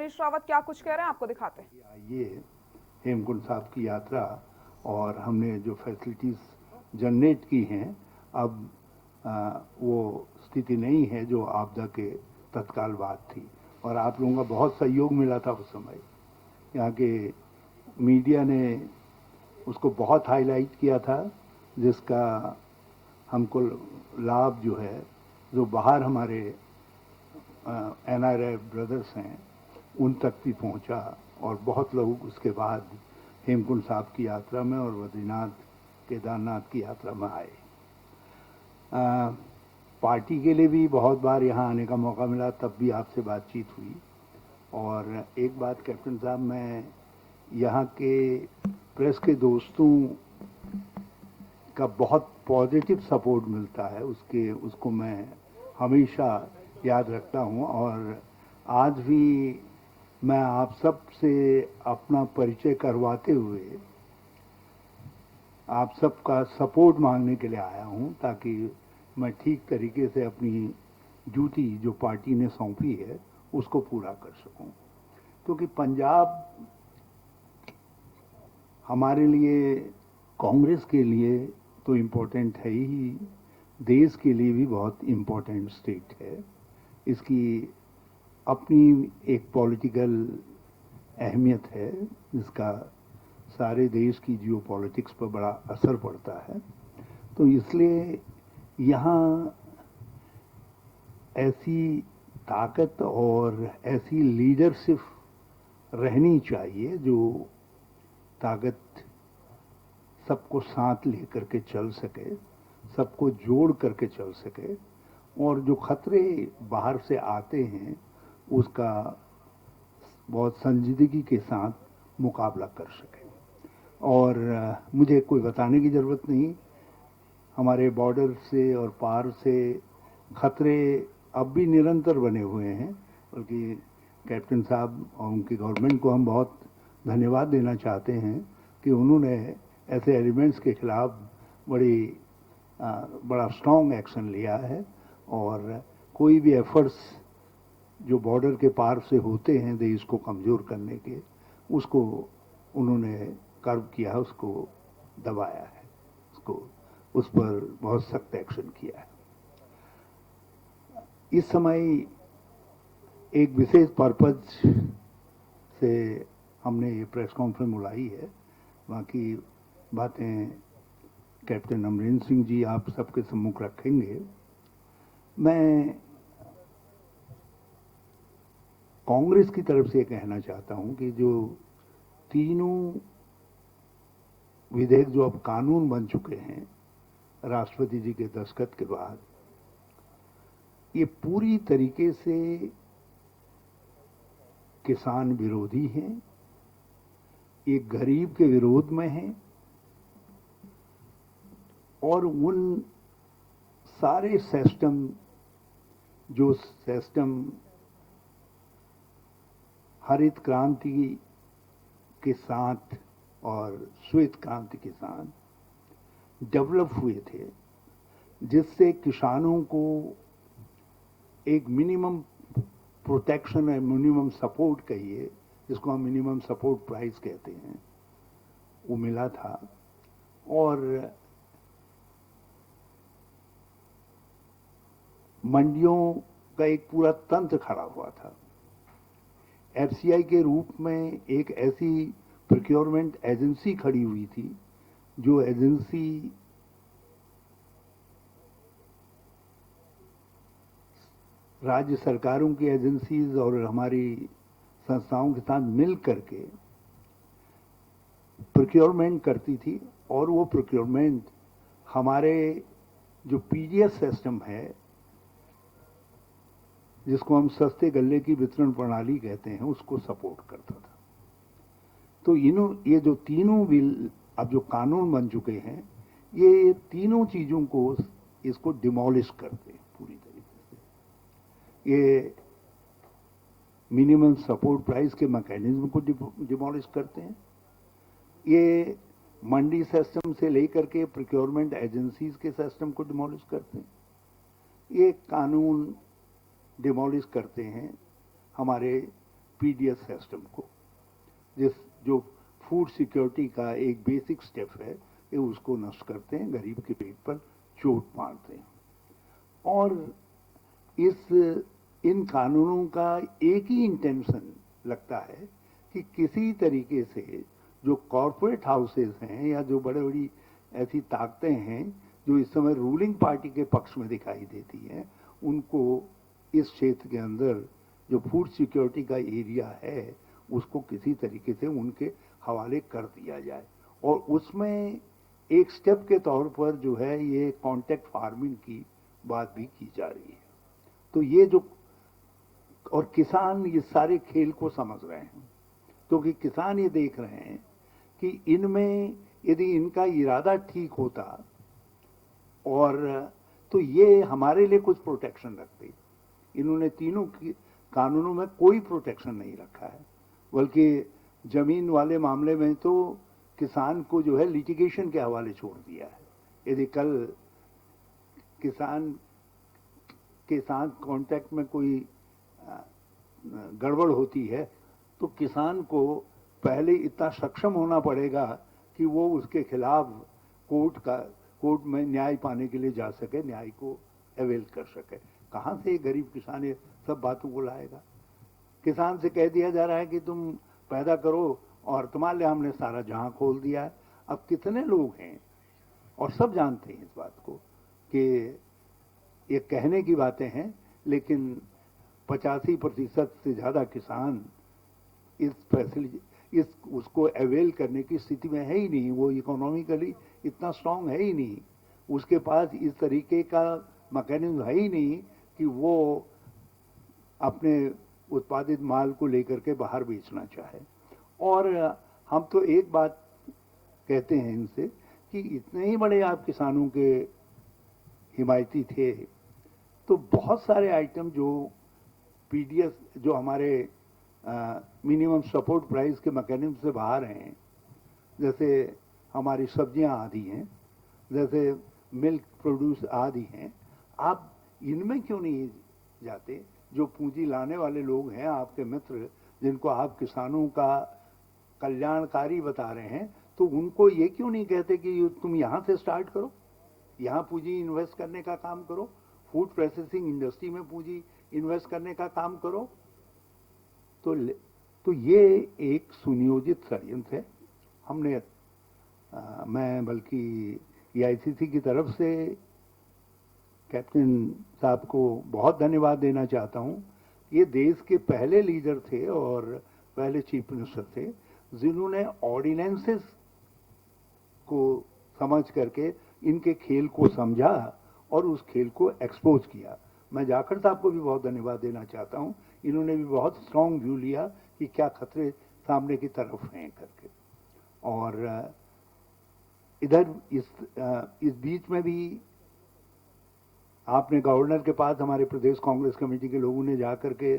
हरीश रावत क्या कुछ कह रहे हैं, आपको दिखाते हैं। आइए, हेमकुंड साहब की यात्रा और हमने जो फैसिलिटीज़ जनरेट की हैं, अब वो स्थिति नहीं है जो आपदा के तत्काल बाद थी। और आप लोगों का बहुत सहयोग मिला था उस समय। यहाँ के मीडिया ने उसको बहुत हाईलाइट किया था, जिसका हमको लाभ जो है, जो बाहर हमारे NRI ब्रदर्स हैं, उन तक भी पहुंचा। और बहुत लोग उसके बाद हेमकुंड साहब की यात्रा में और बद्रीनाथ केदारनाथ की यात्रा में आए। पार्टी के लिए भी बहुत बार यहाँ आने का मौका मिला, तब भी आपसे बातचीत हुई। और एक बात कैप्टन साहब, मैं यहाँ के प्रेस के दोस्तों का बहुत पॉजिटिव सपोर्ट मिलता है, उसको मैं हमेशा याद रखता हूँ। और आज भी मैं आप सब से अपना परिचय करवाते हुए आप सबका सपोर्ट मांगने के लिए आया हूँ, ताकि मैं ठीक तरीके से अपनी ड्यूटी जो पार्टी ने सौंपी है उसको पूरा कर सकूं। क्योंकि पंजाब हमारे लिए, कांग्रेस के लिए तो इम्पोर्टेंट है ही, देश के लिए भी बहुत इम्पोर्टेंट स्टेट है। इसकी अपनी एक पॉलिटिकल अहमियत है, जिसका सारे देश की जियो पॉलिटिक्स पर बड़ा असर पड़ता है। तो इसलिए यहाँ ऐसी ताकत और ऐसी लीडरशिप रहनी चाहिए जो ताकत सबको साथ लेकर के चल सके, सबको जोड़ करके चल सके, और जो खतरे बाहर से आते हैं उसका बहुत संजीदगी के साथ मुकाबला कर सके। और मुझे कोई बताने की ज़रूरत नहीं, हमारे बॉर्डर से और पार से खतरे अब भी निरंतर बने हुए हैं। बल्कि कैप्टन साहब और उनकी गवर्नमेंट को हम बहुत धन्यवाद देना चाहते हैं कि उन्होंने ऐसे एलिमेंट्स के खिलाफ बड़ा स्ट्रॉन्ग एक्शन लिया है। और कोई भी एफर्ट्स जो बॉर्डर के पार से होते हैं देश को कमज़ोर करने के, उसको उन्होंने कर्व किया, उसको दबाया है, उसको उस पर बहुत सख्त एक्शन किया है। इस समय एक विशेष पर्पज से हमने ये प्रेस कॉन्फ्रेंस बुलाई है। बाकी बातें कैप्टन अमरिंदर सिंह जी आप सबके सम्मुख रखेंगे। मैं कांग्रेस की तरफ से कहना चाहता हूं कि जो तीनों विधेयक जो अब कानून बन चुके हैं राष्ट्रपति जी के दस्तखत के बाद, ये पूरी तरीके से किसान विरोधी हैं, ये गरीब के विरोध में हैं। और उन सारे सिस्टम हरित क्रांति के साथ और श्वेत क्रांति के साथ डेवलप हुए थे, जिससे किसानों को एक मिनिमम प्रोटेक्शन है, मिनिमम सपोर्ट कहिए, जिसको हम मिनिमम सपोर्ट प्राइस कहते हैं, वो मिला था। और मंडियों का एक पूरा तंत्र खड़ा हुआ था। FCI के रूप में एक ऐसी प्रोक्योरमेंट एजेंसी खड़ी हुई थी, जो एजेंसी राज्य सरकारों की एजेंसीज और हमारी संस्थाओं के साथ मिल करके प्रोक्योरमेंट करती थी। और वो प्रोक्योरमेंट हमारे जो PGS सिस्टम है, जिसको हम सस्ते गल्ले की वितरण प्रणाली कहते हैं, उसको सपोर्ट करता था। तो ये जो तीनों बिल अब जो कानून बन चुके हैं, ये तीनों चीजों को इसको डिमोलिश करते हैं पूरी तरीके से। ये मिनिमम सपोर्ट प्राइस के मैकेनिज्म को डिमोलिश करते हैं, ये मंडी सिस्टम से लेकर के प्रोक्योरमेंट एजेंसीज के सिस्टम को डिमोलिश करते हैं, ये कानून डिमोलिश करते हैं हमारे पीडीएस सिस्टम को, जो फूड सिक्योरिटी का एक बेसिक स्टेप है, ये उसको नष्ट करते हैं, गरीब के पेट पर चोट मारते हैं। और इन कानूनों का एक ही इंटेंशन लगता है कि किसी तरीके से जो कॉरपोरेट हाउसेस हैं या जो बड़े बड़ी ऐसी ताकतें हैं जो इस समय रूलिंग पार्टी के पक्ष में दिखाई देती हैं, उनको इस क्षेत्र के अंदर जो फूड सिक्योरिटी का एरिया है उसको किसी तरीके से उनके हवाले कर दिया जाए। और उसमें एक स्टेप के तौर पर जो है ये कॉन्ट्रैक्ट फार्मिंग की बात भी की जा रही है। तो ये जो, और किसान ये सारे खेल को समझ रहे हैं, क्योंकि किसान ये देख रहे हैं कि इनमें यदि इनका इरादा ठीक होता और तो ये हमारे लिए कुछ प्रोटेक्शन रखते। इन्होंने तीनों कानूनों में कोई प्रोटेक्शन नहीं रखा है, बल्कि जमीन वाले मामले में तो किसान को जो है लिटिगेशन के हवाले छोड़ दिया है। यदि कल किसान के साथ कॉन्ट्रैक्ट में कोई गड़बड़ होती है तो किसान को पहले इतना सक्षम होना पड़ेगा कि वो उसके खिलाफ कोर्ट में न्याय पाने के लिए जा सके, न्याय को अवेल कर सके। कहाँ से गरीब किसान ये सब बातों को लाएगा? किसान से कह दिया जा रहा है कि तुम पैदा करो और तुम्हारे लिए हमने सारा जहां खोल दिया है। अब कितने लोग हैं, और सब जानते हैं इस बात को कि ये कहने की बातें हैं, लेकिन 85% से ज़्यादा किसान इस फैसिलिटी उसको अवेल करने की स्थिति में है ही नहीं। वो इकोनॉमिकली इतना स्ट्रांग है ही नहीं, उसके पास इस तरीके का मैकेनिज्म है ही नहीं कि वो अपने उत्पादित माल को लेकर के बाहर बेचना चाहे। और हम तो एक बात कहते हैं इनसे कि इतने ही बड़े आप किसानों के हिमायती थे तो बहुत सारे आइटम जो पीडीएस जो हमारे मिनिमम सपोर्ट प्राइस के मैकेनिज्म से बाहर हैं, जैसे हमारी सब्जियां आदि हैं, जैसे मिल्क प्रोड्यूस आदि हैं, आप इनमें क्यों नहीं जाते? जो पूंजी लाने वाले लोग हैं आपके मित्र, जिनको आप किसानों का कल्याणकारी बता रहे हैं, तो उनको ये क्यों नहीं कहते कि तुम यहाँ से स्टार्ट करो, यहाँ पूंजी इन्वेस्ट करने का काम करो, फूड प्रोसेसिंग इंडस्ट्री में पूंजी इन्वेस्ट करने का काम करो? तो ये एक सुनियोजित षड्यंत्र है। हमने मैं बल्कि एआईसीसी की तरफ से कैप्टन साहब को बहुत धन्यवाद देना चाहता हूं। ये देश के पहले लीडर थे और पहले चीफ मिनिस्टर थे जिन्होंने ऑर्डिनेंसेस को समझ करके इनके खेल को समझा और उस खेल को एक्सपोज किया। मैं जाखड़ साहब को भी बहुत धन्यवाद देना चाहता हूं, इन्होंने भी बहुत स्ट्रांग व्यू लिया कि क्या खतरे सामने की तरफ हैं करके। और इधर इस बीच में भी आपने गवर्नर के पास हमारे प्रदेश कांग्रेस कमेटी के लोगों ने जाकर के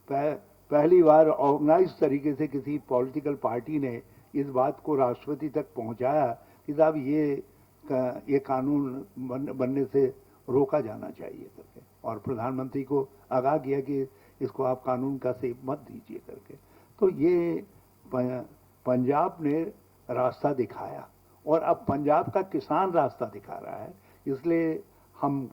पहली बार ऑर्गेनाइज तरीके से किसी पॉलिटिकल पार्टी ने इस बात को राष्ट्रपति तक पहुंचाया कि साहब ये कानून बनने से रोका जाना चाहिए करके, और प्रधानमंत्री को आगाह किया कि इसको आप कानून का सेप मत दीजिए करके। तो ये पंजाब ने रास्ता दिखाया और अब पंजाब का किसान रास्ता दिखा रहा है। इसलिए हम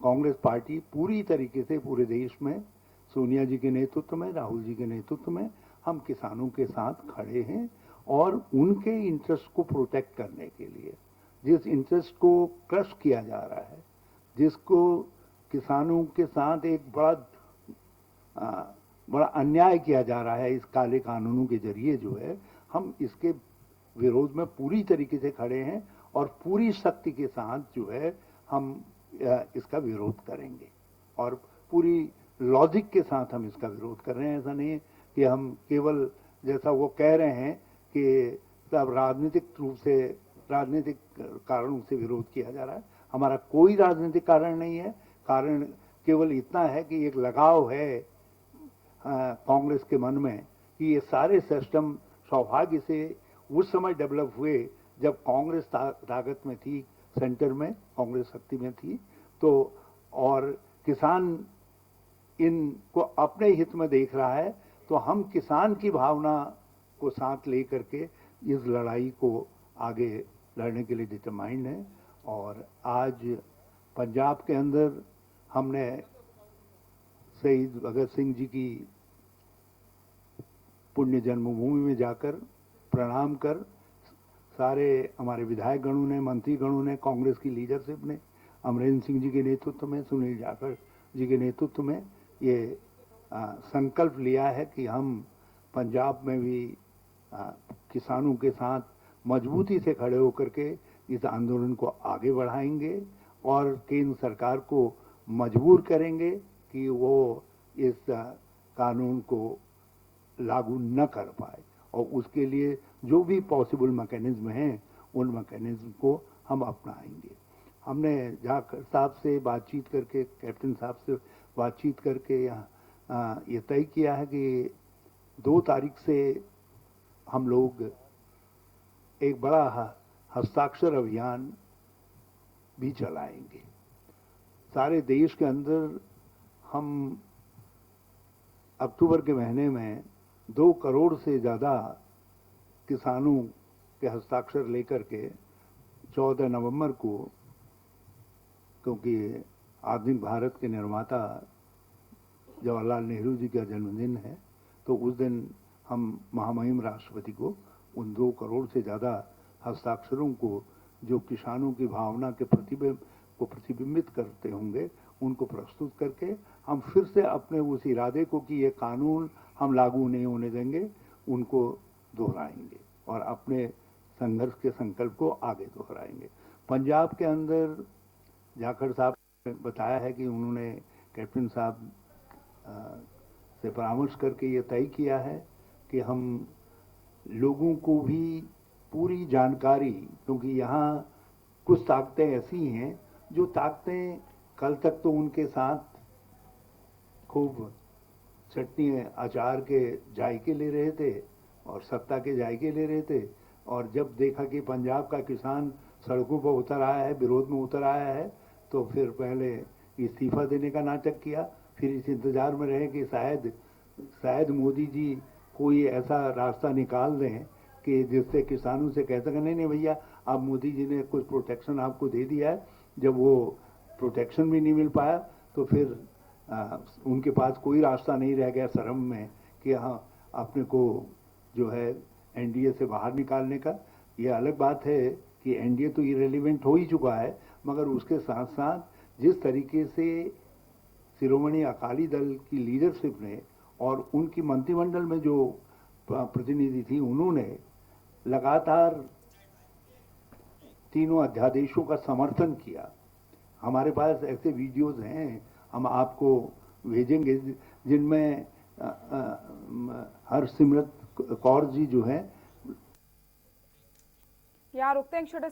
कांग्रेस पार्टी पूरी तरीके से पूरे देश में सोनिया जी के नेतृत्व में, राहुल जी के नेतृत्व में हम किसानों के साथ खड़े हैं और उनके इंटरेस्ट को प्रोटेक्ट करने के लिए, जिस इंटरेस्ट को क्रश किया जा रहा है, जिसको किसानों के साथ एक बड़ा अन्याय किया जा रहा है इस काले कानूनों के जरिए जो है, हम इसके विरोध में पूरी तरीके से खड़े हैं और पूरी शक्ति के साथ जो है हम इसका विरोध करेंगे और पूरी लॉजिक के साथ हम इसका विरोध कर रहे हैं। ऐसा नहीं है कि हम केवल जैसा वो कह रहे हैं कि सब राजनीतिक रूप से, राजनीतिक कारणों से विरोध किया जा रहा है। हमारा कोई राजनीतिक कारण नहीं है। कारण केवल इतना है कि एक लगाव है कांग्रेस के मन में कि ये सारे सिस्टम सौभाग्य से उस समय डेवलप हुए जब कांग्रेस ताकत में थी, सेंटर में कांग्रेस शक्ति में थी। तो और किसान इनको अपने हित में देख रहा है, तो हम किसान की भावना को साथ लेकर के इस लड़ाई को आगे लड़ने के लिए डिटरमाइंड है। और आज पंजाब के अंदर हमने शहीद भगत सिंह जी की पुण्य जन्मभूमि में जाकर प्रणाम कर सारे हमारे विधायक गणों ने, मंत्री गणों ने, कांग्रेस की लीडरशिप ने अमरेंद्र सिंह जी के नेतृत्व में, सुनील जाखड़ जी के नेतृत्व में ये संकल्प लिया है कि हम पंजाब में भी किसानों के साथ मजबूती से खड़े होकर के इस आंदोलन को आगे बढ़ाएंगे और केंद्र सरकार को मजबूर करेंगे कि वो इस कानून को लागू न कर पाए, और उसके लिए जो भी पॉसिबल मैकेनिज्म हैं उन मैकेनिज्म को हम अपनाएंगे। हमने जाखड़ साहब से बातचीत करके, कैप्टन साहब से बातचीत करके ये तय किया है कि 2 तारीख से हम लोग एक बड़ा हस्ताक्षर अभियान भी चलाएंगे। सारे देश के अंदर हम अक्टूबर के महीने में 2 करोड़ से ज़्यादा किसानों के हस्ताक्षर लेकर के 14 नवंबर को, क्योंकि आधुनिक भारत के निर्माता जवाहरलाल नेहरू जी का जन्मदिन है, तो उस दिन हम महामहिम राष्ट्रपति को उन 2 करोड़ से ज़्यादा हस्ताक्षरों को, जो किसानों की भावना के प्रतिबिंब को प्रतिबिंबित करते होंगे, उनको प्रस्तुत करके हम फिर से अपने उस इरादे को कि ये कानून हम लागू नहीं होने देंगे, उनको दोहराएंगे और अपने संघर्ष के संकल्प को आगे दोहराएंगे। पंजाब के अंदर जाखड़ साहब ने बताया है कि उन्होंने कैप्टन साहब से परामर्श करके ये तय किया है कि हम लोगों को भी पूरी जानकारी, क्योंकि यहाँ कुछ ताकतें ऐसी हैं जो ताकतें कल तक तो उनके साथ खूब चटनी अचार के जायके ले रहे थे और सत्ता के जायके ले रहे थे, और जब देखा कि पंजाब का किसान सड़कों पर उतर आया है, विरोध में उतर आया है, तो फिर पहले इस्तीफा देने का नाटक किया। फिर इस इंतजार में रहे कि शायद मोदी जी कोई ऐसा रास्ता निकाल दें कि जिससे किसानों से कह सकें नहीं भैया, अब मोदी जी ने कुछ प्रोटेक्शन आपको दे दिया है। जब वो प्रोटेक्शन भी नहीं मिल पाया तो फिर उनके पास कोई रास्ता नहीं रह गया शर्म में कि हाँ अपने को जो है एनडीए से बाहर निकालने का। ये अलग बात है कि एनडीए तो इरेलीवेंट हो ही चुका है, मगर उसके साथ साथ जिस तरीके से शिरोमणि अकाली दल की लीडरशिप ने और उनकी मंत्रिमंडल में जो प्रतिनिधि थी, उन्होंने लगातार तीनों अध्यादेशों का समर्थन किया। हमारे पास ऐसे वीडियोस हैं, हम आपको भेजेंगे, जिनमें हरसिमरत कौर जी जो है। यहाँ रुकते हैं एक छोटे